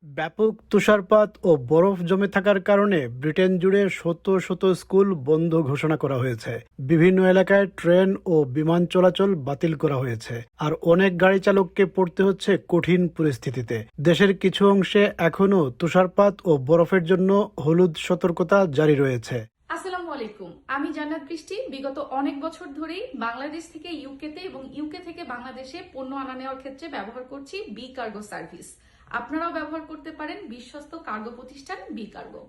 ব্যাপক তুষারপাত ও বরফ জমে থাকার কারণে ব্রিটেন জুড়ে শত শত স্কুল বন্ধ ঘোষণা করা হয়েছে। বিভিন্ন এলাকায় ট্রেন ও বিমান চলাচল বাতিল করা হয়েছে, আর অনেক গাড়ি চালককে পড়তে হচ্ছে কঠিন পরিস্থিতিতে। দেশের কিছু অংশে এখনও তুষারপাত ও বরফের জন্য হলুদ সতর্কতা জারি রয়েছে। আসসালামু আলাইকুম, আমি জান্নাত বৃষ্টি। বিগত অনেক বছর ধরেই বাংলাদেশ থেকে ইউকেতে এবং ইউকে থেকে বাংলাদেশে পণ্য আনা নেওয়ার ক্ষেত্রে ব্যবহার করছি বি কার্গো সার্ভিস। আপনারাও ব্যবহার করতে পারেন বিশ্বস্ত কার্গো প্রতিষ্ঠান বি কার্গো।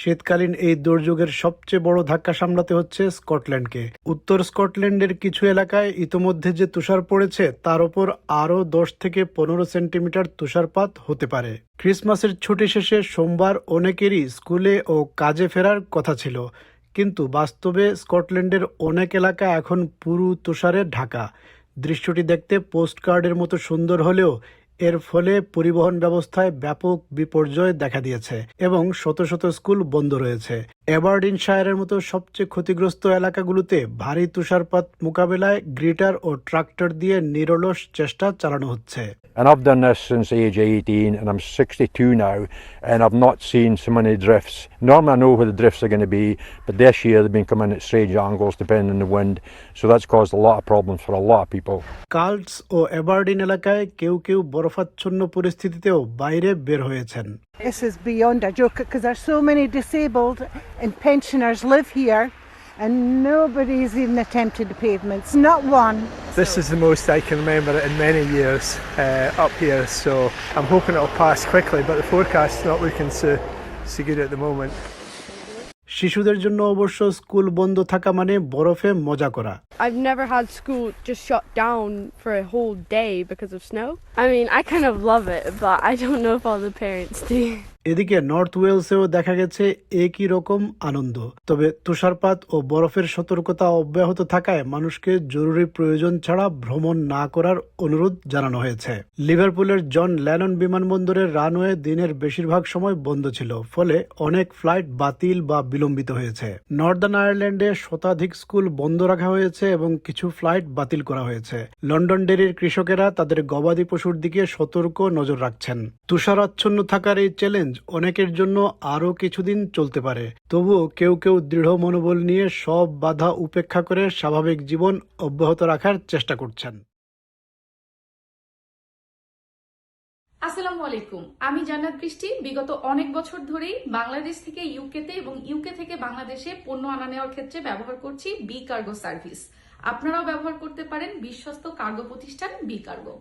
শীতকালীন এই দুর্যোগের সবচেয়ে বড় ধাক্কা সামলাতে হচ্ছে স্কটল্যান্ডকে। উত্তর স্কটল্যান্ডের কিছু এলাকায় ইতোমধ্যে যে তুষার পড়েছে তার উপর আরও 10 থেকে 15 সেন্টিমিটার তুষারপাত হতে পারে। ক্রিসমাসের ছুটি শেষে সোমবার অনেকেরই স্কুলে ও কাজে ফেরার কথা ছিল, কিন্তু বাস্তবে স্কটল্যান্ডের অনেক এলাকা এখন পুরো তুষারে ঢাকা। দৃশ্যটি দেখতে পোস্টকার্ডের মতো সুন্দর হলেও এর ফলে পরিবহন ব্যবস্থায় ব্যাপক বিপর্যয় দেখা দিয়েছে এবং শত শত স্কুল বন্ধ রয়েছে। অ্যাবারডিনশায়ারের মতো সবচেয়ে ক্ষতিগ্রস্ত এলাকাগুলোতে ভারী তুষারপাত মোকাবেলায় গ্রিটার ও ট্রাক্টর দিয়ে নিরলস চেষ্টা চালানো হচ্ছে। And I've done this since the age of 18 and I'm 62 now, and I've not seen so many drifts. Normally I know where the drifts are going to be, but this year they've been coming at strange angles depending on the wind, so that's caused a lot of problems for a lot of people. কার্লস ও অ্যাবারডিন এলাকায় কেউ কেউ বরফাচ্ছন্ন পরিস্থিতিতেও বাইরে বের হয়েছেন। This is beyond a joke because there's so many disabled and pensioners live here and nobody's even attempted the pavements, not one. This is the most I can remember in many years up here, so I'm hoping it'll pass quickly, but the forecast's not looking so good at the moment. শিশুদের জন্য অবশ্য school বন্ধ থাকা মানে বরফে মজা করা। I've never had school just shut down for a whole day because of snow. I mean, I kind of love it, but I don't know if all the parents do. এদিকে north ওয়েলসেও দেখা গেছে একই রকম আনন্দ, তবে তুষারপাত ও বরফের সতর্কতা অব্যাহত থাকায় মানুষকে জরুরি প্রয়োজন ছাড়া ভ্রমণ না করার অনুরোধ জানানো হয়েছে। লিভারপুলের জন ল্যানন বিমানবন্দরের রানওয়ে দিনের বেশিরভাগ সময় বন্ধ ছিল, ফলে অনেক ফ্লাইট বাতিল বা বিলম্বিত হয়েছে। নর্দার্ন আয়ারল্যান্ডে শতাধিক স্কুল বন্ধ রাখা হয়েছে এবং কিছু ফ্লাইট বাতিল করা হয়েছে। লন্ডন ডেরির কৃষকেরা তাদের গবাদি পশুর দিকে সতর্ক নজর রাখছেন। তুষারাচ্ছন্ন থাকার এই চ্যালেঞ্জ অনেকের জন্য আরও কিছুদিন চলতে পারে, তবুও কেউ কেউ দৃঢ় মনোবল নিয়ে সব বাধা উপেক্ষা করে স্বাভাবিক জীবন অব্যাহত রাখার চেষ্টা করছেন। আসসালামু আলাইকুম, আমি জান্নাত বৃষ্টি। বিগত অনেক বছর ধরেই বাংলাদেশ থেকে ইউকেতে এবং ইউকে থেকে বাংলাদেশে পণ্য আনা নেওয়ার ক্ষেত্রে ব্যবহার করছি বি কার্গো সার্ভিস। আপনারাও ব্যবহার করতে পারেন বিশ্বস্ত কার্গো প্রতিষ্ঠান বি কার্গো।